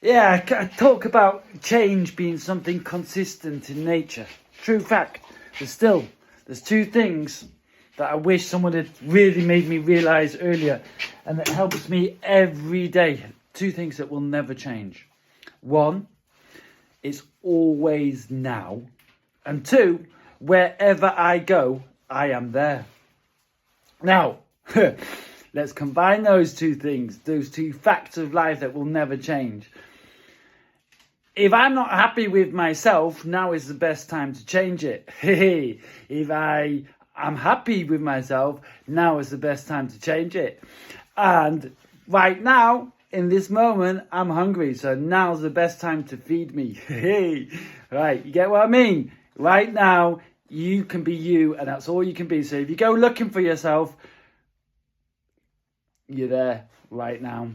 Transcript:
Yeah, I talk about change being something consistent in nature. True fact. There's two things that I wish someone had really made me realise earlier, and that helps me every day. Two things that will never change. One, it's always now. And two, wherever I go, I am there. Now, let's combine those two things, those two facts of life that will never change. If I'm not happy with myself, now is the best time to change it. If I'm happy with myself, now is the best time to change it. And right now, in this moment, I'm hungry, so now's the best time to feed me. Right, you get what I mean? Right now, you can be you, and that's all you can be. So if you go looking for yourself, you're there right now.